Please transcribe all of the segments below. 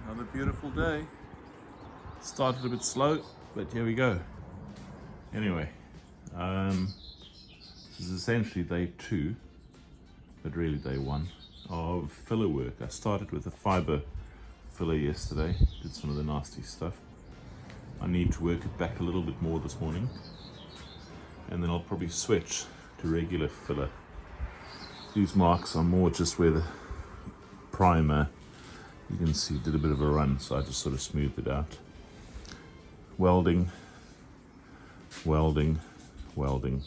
Another beautiful day. Started a bit slow, but here we go. Anyway, this is essentially day 2, but really day 1 of filler work. I started with a fiber filler yesterday, did some of the nasty stuff. I need to work it back a little bit more this morning, and then I'll probably switch to regular filler. These marks are more just where the primer, you can see, did a bit of a run, so I just sort of smoothed it out. Welding, welding, welding,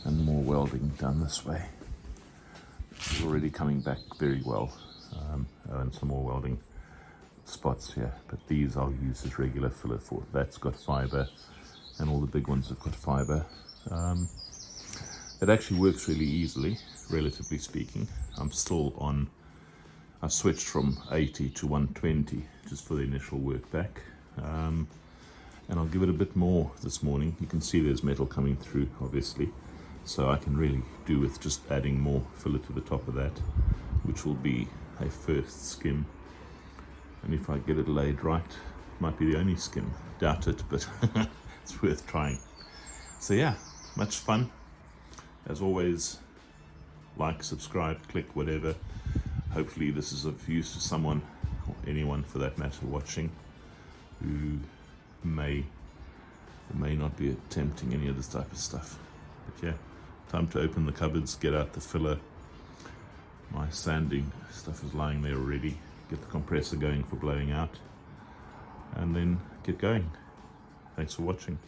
and more welding down this way. It's already coming back very well, and some more welding spots here, but these I'll use as regular filler for. That's got fiber, and all the big ones have got fiber. It actually works really easily, relatively speaking. I've switched from 80 to 120 just for the initial work back, and I'll give it a bit more this morning. You can see there's metal coming through, obviously, so I can really do with just adding more filler to the top of that, which will be a first skim. And if I get it laid right, it might be the only skim. Doubt it, but it's worth trying. So yeah, much fun. As always, like, subscribe, click, whatever. Hopefully this is of use to someone, or anyone for that matter, watching, who may or may not be attempting any of this type of stuff. But yeah, time to open the cupboards, get out the filler. My sanding stuff is lying there already. Get the compressor going for blowing out, and then get going. Thanks for watching.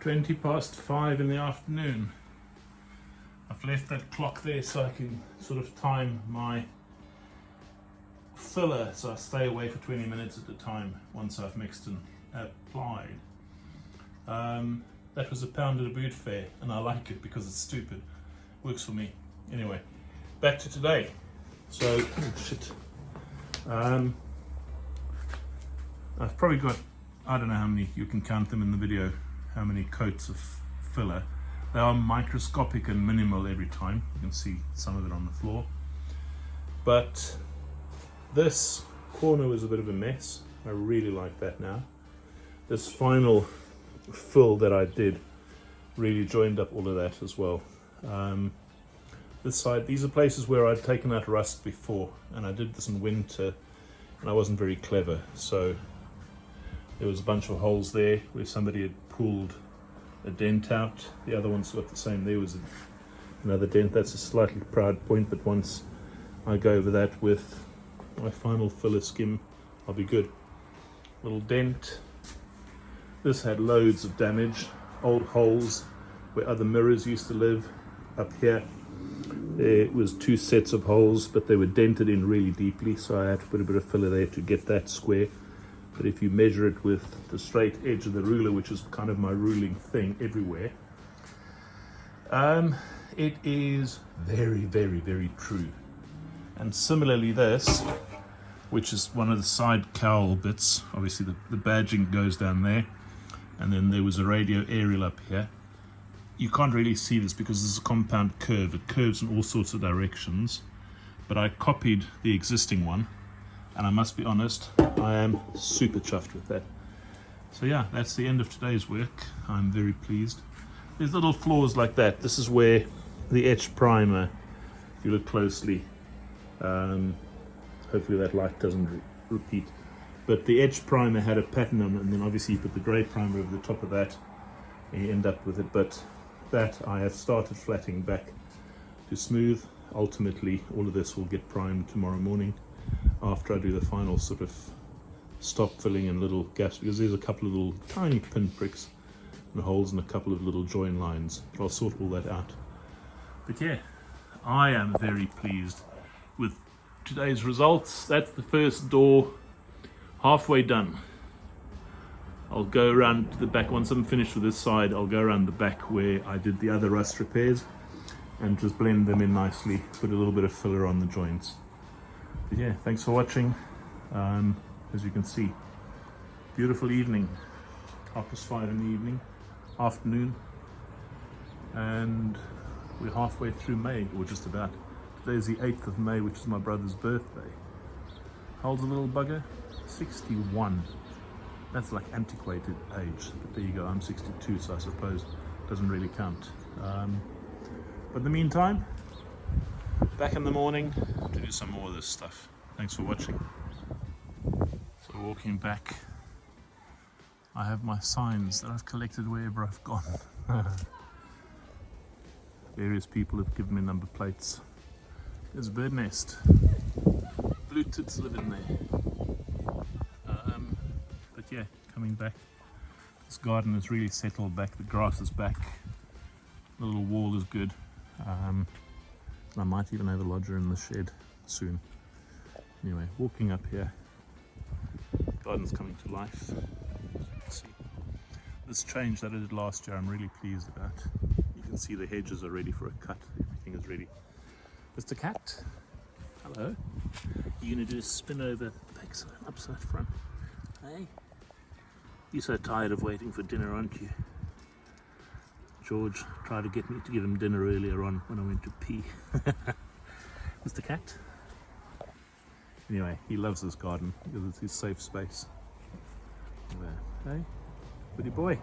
20 past 5 in the afternoon. I've left that clock there so I can sort of time my filler, so I stay away for 20 minutes at a time once I've mixed and applied. That was £1 at a boot fair, and I like it because it's stupid. Works for me. Anyway, back to today. So, oh shit. I've probably got, I don't know how many, you can count them in the video, how many coats of filler. They are microscopic and minimal every time. You can see some of it on the floor. But this corner was a bit of a mess. I really like that now. This final fill that I did really joined up all of that as well. This side, these are places where I'd taken out rust before, and I did this in winter and I wasn't very clever, so there was a bunch of holes there where somebody had pulled a dent out. The other one's got the same. There was another dent. That's a slightly proud point, but once I go over that with my final filler skim, I'll be good. Little dent. This had loads of damage, old holes where other mirrors used to live. Up here there was 2 sets of holes, but they were dented in really deeply, so I had to put a bit of filler there to get that square. But if you measure it with the straight edge of the ruler, which is kind of my ruling thing everywhere, it is very, very, very true. And similarly this, which is one of the side cowl bits, obviously the badging goes down there, and then there was a radio aerial up here. You can't really see this because this is a compound curve. It curves in all sorts of directions, but I copied the existing one, and I must be honest, I am super chuffed with that. So yeah, that's the end of today's work. I'm very pleased. There's little flaws like that. This is where the etch primer, if you look closely, hopefully that light doesn't repeat, but the etch primer had a pattern on it, and then obviously you put the grey primer over the top of that and you end up with it. But that I have started flattening back to smooth. Ultimately all of this will get primed tomorrow morning after I do the final sort of stop filling and little gaps, because there's a couple of little tiny pin pricks and holes and a couple of little join lines. But I'll sort all that out. But yeah, I am very pleased with today's results. That's the first door halfway done. I'll go around to the back. Once I'm finished with this side, I'll go around the back where I did the other rust repairs and just blend them in nicely, put a little bit of filler on the joints. But yeah, thanks for watching. As you can see, beautiful evening, 5:30 in the evening, afternoon, and we're halfway through May, or just about. Today's the 8th of May, which is my brother's birthday. How old's the little bugger? 61. That's like antiquated age, but there you go. I'm 62, so I suppose it doesn't really count. But in the meantime, back in the morning to do some more of this stuff. Thanks for watching. So walking back, I have my signs that I've collected wherever I've gone. Various people have given me number plates. There's a bird nest. Blue tits live in there. But yeah, coming back. This garden is really settled back. The grass is back. The little wall is good. I might even have a lodger in the shed soon. Anyway, walking up here. Garden's coming to life. As you can see. This change that I did last year, I'm really pleased about. You can see the hedges are ready for a cut. Everything is ready. Mr. Cat, hello. You're going to do a spin over backside, upside front. Hey? You're so tired of waiting for dinner, aren't you? George tried to get me to give him dinner earlier on when I went to pee. Mr. Cat? Anyway, he loves this garden because it's his safe space. Hey? Goody boy.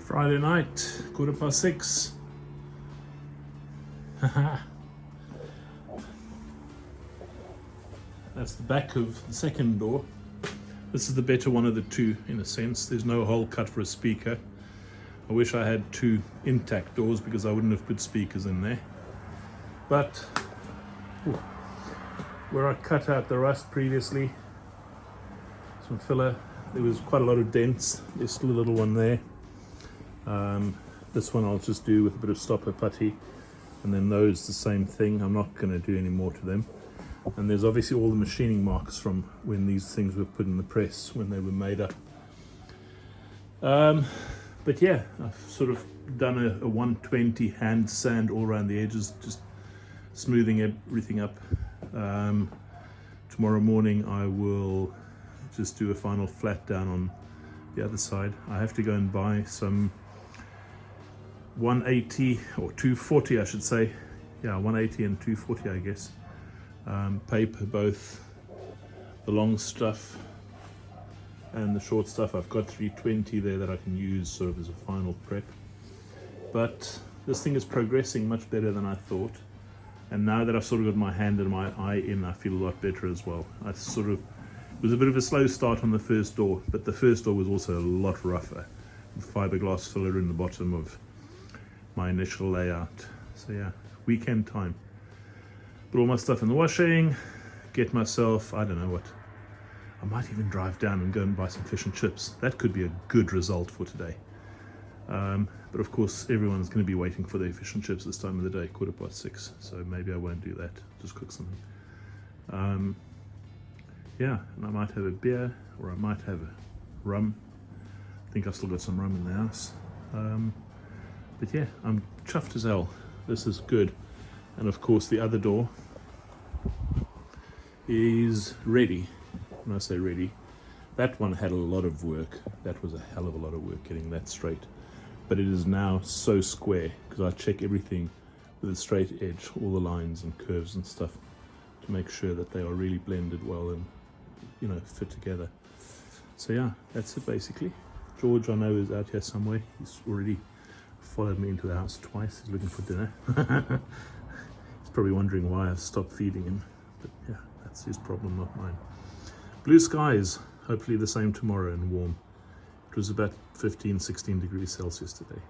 Friday night, 6:15. That's the back of the second door. This is the better one of the two, in a sense. There's no hole cut for a speaker. I wish I had two intact doors because I wouldn't have put speakers in there. But where I cut out the rust previously, some filler, there was quite a lot of dents. There's still a little one there. This one I'll just do with a bit of stopper putty, and then those the same thing. I'm not going to do any more to them. And there's obviously all the machining marks from when these things were put in the press, when they were made up. But yeah, I've sort of done a 120 hand sand all around the edges, just smoothing everything up. Tomorrow morning I will just do a final flat down on the other side. I have to go and buy some 180 or 240, I should say. Yeah, 180 and 240, I guess. Paper, both the long stuff and the short stuff. I've got 320 there that I can use sort of as a final prep. But this thing is progressing much better than I thought. And now that I've sort of got my hand and my eye in, I feel a lot better as well. It was a bit of a slow start on the first door, but the first door was also a lot rougher. With fiberglass filler in the bottom of my initial layout. So yeah, weekend time. Put all my stuff in the washing, get myself, I don't know what, I might even drive down and go and buy some fish and chips. That could be a good result for today. But of course, everyone's going to be waiting for their fish and chips this time of the day, 6:15. So maybe I won't do that, just cook something. Yeah, and I might have a beer, or I might have a rum. I think I've still got some rum in the house. But yeah, I'm chuffed as hell. This is good. And of course the other door is ready. When I say ready, that one had a lot of work. That was a hell of a lot of work getting that straight. But it is now so square because I check everything with a straight edge, all the lines and curves and stuff, to make sure that they are really blended well and, you know, fit together. So yeah, that's it basically. George, I know, is out here somewhere. He's already followed me into the house twice. He's looking for dinner. He's probably wondering why I've stopped feeding him. But yeah, that's his problem, not mine. Blue skies, hopefully the same tomorrow and warm. It was about 15, 16 degrees Celsius today.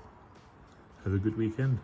Have a good weekend.